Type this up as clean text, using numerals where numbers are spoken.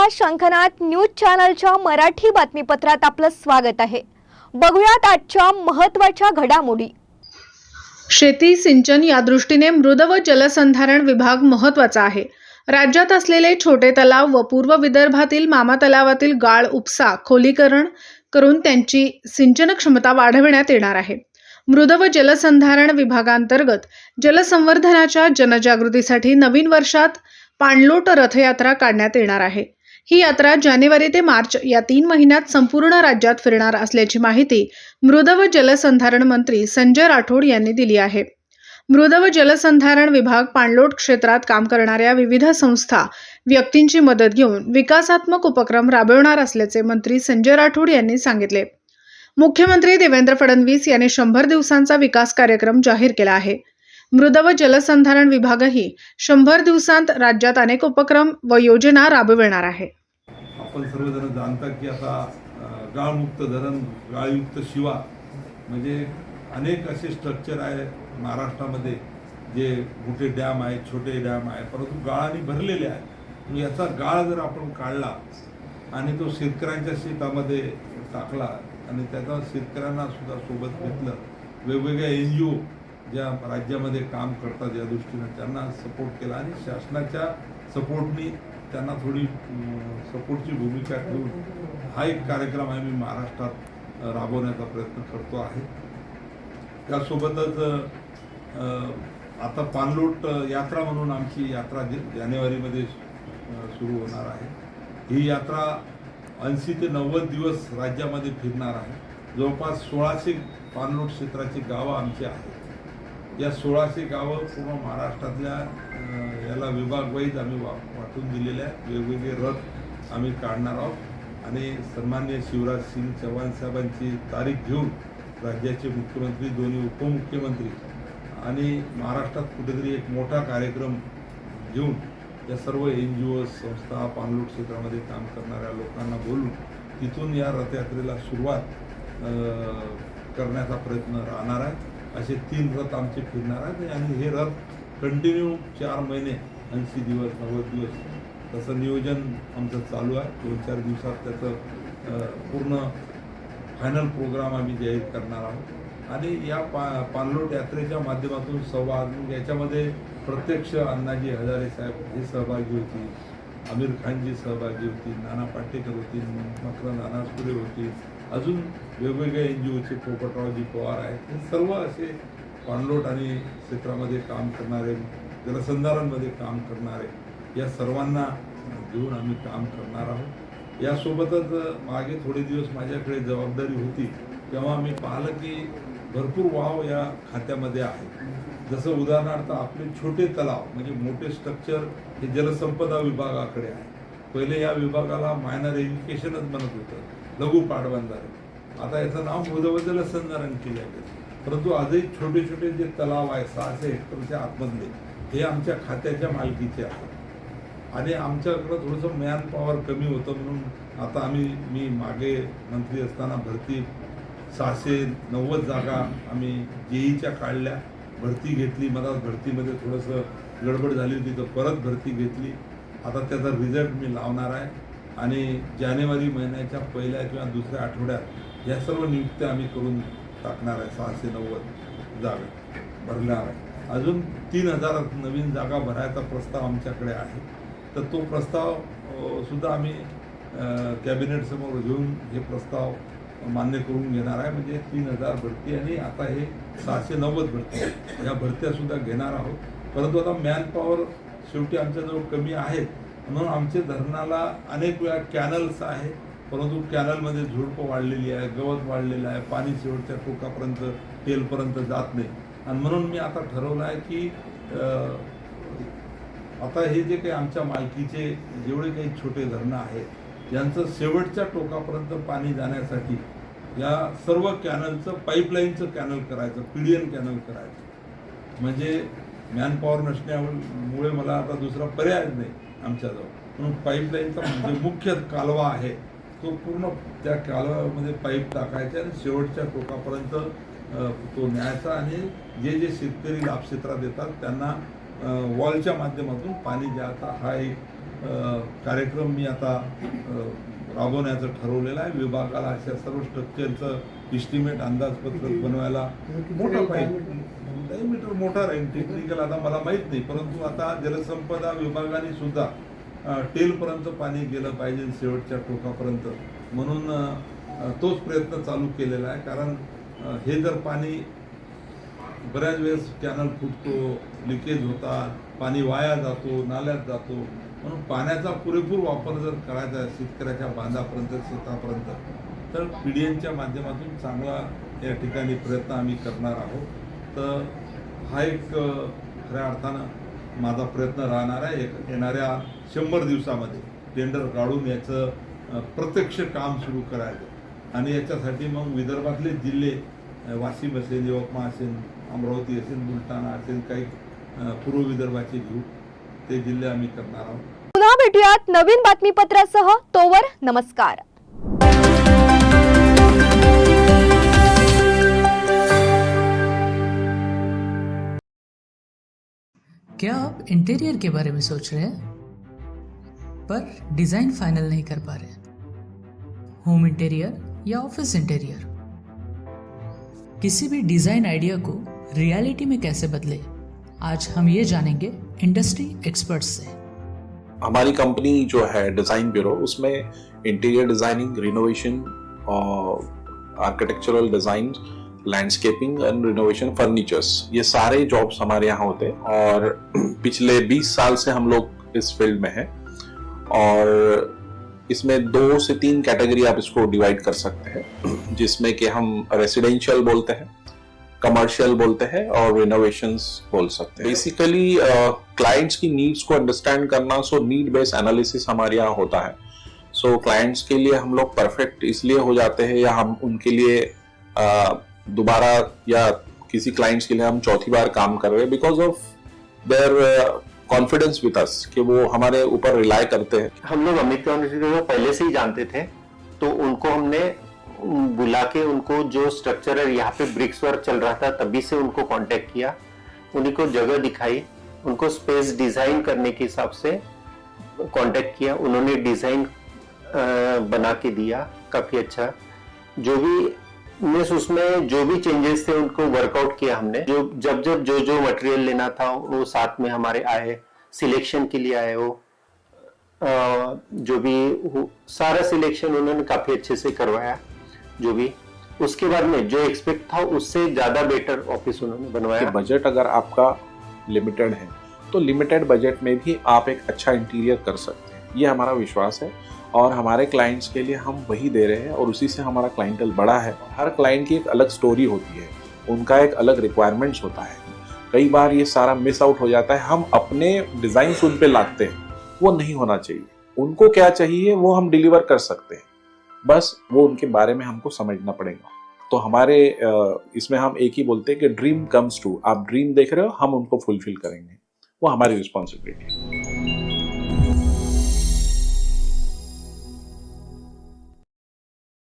नमस्कार, शंखनाद न्यूज चॅनलच्या मराठी बातमीपत्रात आपलं स्वागत आहे। बघूयात आजच्या महत्त्वाच्या घडामोडी। शेती सिंचन या दृष्टीने मृद व जलसंधारण विभाग महत्त्वाचा आहे। राज्यात असलेले छोटे तलाव व पूर्व विदर्भातील मामा तलावातील गाळ उपसा खोलीकरण करून त्यांची सिंचन क्षमता वाढविण्यात येणार आहे। मृद व जलसंधारण विभागांतर्गत जलसंवर्धनाच्या जनजागृतीसाठी नवीन वर्षात पाणलोट रथयात्रा काढण्यात येणार आहे। ही यात्रा जानेवारी ते मार्च या 3 महिन्यात संपूर्ण राज्यात फिरणार असल्याची माहिती मृद व जलसंधारण मंत्री संजय राठोड यांनी दिली आहे। मृद व जलसंधारण विभाग पाणलोट क्षेत्रात काम करणाऱ्या विविध संस्था, व्यक्तींची मदत घेऊन विकासात्मक उपक्रम राबवणार असल्याचे मंत्री संजय राठोड यांनी सांगितले। मुख्यमंत्री देवेंद्र फडणवीस यांनी 100 दिवसांचा विकास कार्यक्रम जाहीर केला आहे। मृद व जलसंधारण विभागही 100 दिवसांत राज्यात अनेक उपक्रम व योजना राबविणार आहे। आपण सर्वजण जाणता की आता गाळमुक्त धरण, गाळयुक्त शिवा म्हणजे अनेक असे स्ट्रक्चर आहे महाराष्ट्रामध्ये, जे मोठे डॅम आहेत, छोटे डॅम आहेत, परंतु गाळाने भरलेले आहेत। याचा गाळ जर आपण काढला आणि तो शेतकऱ्यांच्या शेतामध्ये टाकला आणि त्याचा शेतकऱ्यांना सुद्धा सोबत घेतलं, वेगवेगळ्या NGO ज्या राज्यामध्ये काम करतात या दृष्टीने त्यांना सपोर्ट केला आणि शासनाच्या सपोर्टनी त्यांना थोडी सपोर्टची भूमिका ठेवून हा एक कार्यक्रम आम्ही महाराष्ट्रात राबवण्याचा प्रयत्न करतो आहे। त्यासोबतच आता पाणलोट यात्रा म्हणून आमची यात्रा जानेवारीमध्ये सुरू होणार आहे। ही यात्रा 80 ते 90 दिवस राज्यामध्ये फिरणार आहे। जवळपास 1600 पाणलोट क्षेत्राची गावं आमची आहेत। या 1600 गावं पूर्ण महाराष्ट्रातल्या याला विभाग वाईज आम्ही वाटून दिलेले आहेत। वेगवेगळे रथ आम्ही काढणार आहोत आणि सन्माननीय शिवराज सिंग चौहान साहेबांची तारीख घेऊन राज्याचे मुख्यमंत्री, दोन्ही उपमुख्यमंत्री आणि महाराष्ट्रात कुठेतरी एक मोठा कार्यक्रम घेऊन या सर्व NGO संस्था, पाणलोट क्षेत्रामध्ये काम करणाऱ्या लोकांना बोलून तिथून या रथयात्रेला सुरुवात करण्याचा प्रयत्न राहणार आहे। असे 3 रथ आमचे फिरणार आहेत आणि हे रथ कंटिन्यू 4 महिने 80 दिवस 90 दिवस तसं नियोजन आमचं चालू आहे। 2-4 दिवसात त्याचं पूर्ण फायनल प्रोग्राम आम्ही जाहीर करणार आहोत आणि या पाणलोट यात्रेच्या माध्यमातून संवाद याच्यामध्ये प्रत्यक्ष अण्णाजी हजारे साहेब हे सहभागी होती, आमिर खानजी सहभागी होती, नाना पाटेकर होती, मकरंद अनासपुरे होती, अजून वेगवेगळ्या NGOचे पोपटरावजी पवार आहेत। हे सर्व असे पाणलोट आणि क्षेत्रामध्ये काम करणारे, जलसंधारणमध्ये काम करणारे या सर्वांना घेऊन आम्ही काम करणार आहोत। यासोबतच मागे थोडे दिवस माझ्याकडे जबाबदारी होती तेव्हा मी पाहिलं की भरपूर वाव या खात्यामध्ये आहे। जसं उदाहरणार्थ आपले छोटे तलाव म्हणजे मोठे स्ट्रक्चर हे जलसंपदा विभागाकडे आहे। पहिले या विभागाला मायनर एज्युकेशनच बनत होतं, लघु पाटबंधारे। आता याचं नाव मृद व जलसंधारण केले आहे। परंतु आजही छोटे छोटे जे तलाव आहेत 600 हेक्टरच्या आतमधले हे आमच्या खात्याच्या मालकीचे आहेत आणि आमच्याकडं थोडंसं मॅन पॉवर कमी होतं म्हणून आता मी मागे मंत्री असताना भरती 690 जागा आम्ही JEEच्या काढल्या, भरती घेतली। मला भरतीमध्ये थोडंसं गडबड झाली होती तर परत भरती घेतली। आता त्याचा रिझल्ट मी लावणार आहे आणि जानेवारी महिन्याच्या पहिल्या किंवा दुसऱ्या आठवड्यात या सर्व नियुक्त्या आम्ही करून टाकणार आहे। 690 जागा भरणार आहे। अजून 3000 नवीन जागा भरायचा प्रस्ताव आमच्याकडे आहे, तर तो प्रस्ताव सुद्धा आम्ही कॅबिनेटसमोर घेऊन हे प्रस्ताव मान्य करून घेणार आहे। म्हणजे 3000 भरती आणि आता हे 690 भरती या भरत्यासुद्धा घेणार आहोत। परंतु आता मॅन पॉवर शेवटी आमच्याजवळ कमी आहेत म्हणून आमचे धरणाला अनेक वेळा कॅनल्स आहे, परंतु कॅनलमध्ये झुडपं वाढलेली आहे, गवत वाढलेलं आहे, पाणी शेवटच्या टोकापर्यंत टेलपर्यंत जात नाही आणि म्हणून मी आता ठरवलं आहे की आता हे जे काही आमच्या मालकीचे जेवढे काही छोटे धरणं आहेत यांचं शेवटच्या टोकापर्यंत पाणी जाण्यासाठी या सर्व कॅनलचं पाईपलाईनचं कॅनल करायचं, PDN कॅनल करायचं। म्हणजे मॅनपॉवर नसण्यामुळे मला आता दुसरा पर्याय नाही आमच्याजवळ, म्हणून पाईपलाईनचा म्हणजे मुख्य कालवा आहे तो पूर्ण त्या कालव्यामध्ये पाईप टाकायचे आणि शेवटच्या टोकापर्यंत तो न्यायचा आणि जे जे शेतकरी लाभक्षेत्रात येतात त्यांना वॉलच्या माध्यमातून पाणी द्यायचा हा एक कार्यक्रम मी आता राबवण्याचं ठरवलेलं आहे. विभागाला अशा सर्व स्ट्रक्चरचं इस्टिमेट अंदाजपत्रक बनवायला मोठा पाहिजे. डायमीटर मोठा राहील टेक्निकल आता मला माहीत नाही, परंतु आता जलसंपदा विभागाने सुद्धा टेलपर्यंत पाणी गेलं पाहिजे शेवटच्या टोकापर्यंत, म्हणून तोच प्रयत्न चालू केलेला आहे. कारण हे जर पाणी बऱ्याच वेळेस कॅनल फुटतो, लिकेज होतात, पाणी वाया जातो, नाल्यात जातो, म्हणून पाण्याचा पुरेपूर वापर जर करायचा आहे शेतकऱ्याच्या बांधापर्यंत शेतापर्यंत, तर PDNच्या माध्यमातून चांगला या ठिकाणी प्रयत्न आम्ही करणार आहोत. तर हा एक खऱ्या अर्थानं माझा प्रयत्न राहणार आहे. येणाऱ्या 100 दिवसामध्ये टेंडर काढून याचं प्रत्यक्ष काम सुरू करायचं आणि याच्यासाठी मग विदर्भातले जिल्हे वाशिम असेल, यवतमाळ असेल, अमरावती असेल, बुलढाणा असेल, काही पूर्व विदर्भाचे घेऊ, ते जिल्हे आम्ही करणार आहोत. पुन्हा भेटूयात नवीन बातमीपत्रासह. तोवर नमस्कार. क्या आप इंटीरियर के बारे में सोच रहे हैं पर डिज़ाइन फाइनल नहीं कर पा रहे? होम इंटीरियर या ऑफिस इंटीरियर, किसी भी डिज़ाइन आइडिया को रियलिटी में कैसे बदले, आज हम ये जानेंगे इंडस्ट्री एक्सपर्ट्स से। हमारी कंपनी जो है डिज़ाइन ब्यूरो, उसमें interior designing, renovation, architectural design, landscaping end renovation, furnitures, ये सारे जॉब्स हमारे यहाँ होते हैं और पिछले 20 साल से हम लोग इस फील्ड में हैं। और इसमें 2 से 3 कैटेगरी आप इसको डिवाइड कर सकते हैं, जिसमें कि हम रेसिडेंशियल बोलते हैं, कमर्शियल बोलते हैं और रिनोवेशंस बोल सकते हैं। बेसिकली क्लाइंट्स की नीड्स को अंडरस्टैंड करना, सो नीड बेस्ड एनालिसिस हमारे यहाँ होता है। सो क्लाइंट्स के लिए हम लोग परफेक्ट इसलिए हो जाते हैं, या हम उनके लिए दोबारा या किसी क्लाइंट्स के लिए हम चौथी बार काम कर रहे हैं because of their confidence with us, कि वो हमारे ऊपर रिलाई करते हैं। हम लोग अमित को पहले से ही जानते थे, तो उनको हमने बुला के उनको जो स्ट्रक्चर है, यहाँ पे ब्रिक्स वर्क चल रहा था तभी से उनको कांटेक्ट किया, उन्हीं को जगह दिखाई, उनको स्पेस डिजाइन करने के हिसाब से कांटेक्ट किया, उन्होंने डिजाइन बना के दिया काफी अच्छा। जो भी उसमें जो भी चेंजेस थे उनको वर्कआउट किया हमने। जब जो मटेरियल लेना था वो साथ में हमारे आए, सिलेक्शन के लिए आए, वो जो भी सारा सिलेक्शन उन्होंने काफी अच्छे से करवाया। जो भी उसके बाद में जो एक्सपेक्ट था उससे ज्यादा बेटर ऑफिस उन्होंने बनवाया। बजट अगर आपका लिमिटेड है तो लिमिटेड बजट में भी आप एक अच्छा इंटीरियर कर सकते हैं, ये हमारा विश्वास है। और हमारे क्लाइंट्स के लिए हम वही दे रहे हैं और उसी से हमारा क्लाइंटल बड़ा है। हर क्लाइंट की एक अलग स्टोरी होती है, उनका एक अलग रिक्वायरमेंट्स होता है। कई बार ये सारा मिस आउट हो जाता है, हम अपने डिज़ाइन उन पे लाते हैं, वो नहीं होना चाहिए। उनको क्या चाहिए वो हम डिलीवर कर सकते हैं, बस वो उनके बारे में हमको समझना पड़ेगा। तो हमारे इसमें हम एक ही बोलते हैं कि ड्रीम कम्स ट्रू। आप ड्रीम देख रहे हो, हम उनको फुलफिल करेंगे, वो हमारी रिस्पॉन्सिबिलिटी है।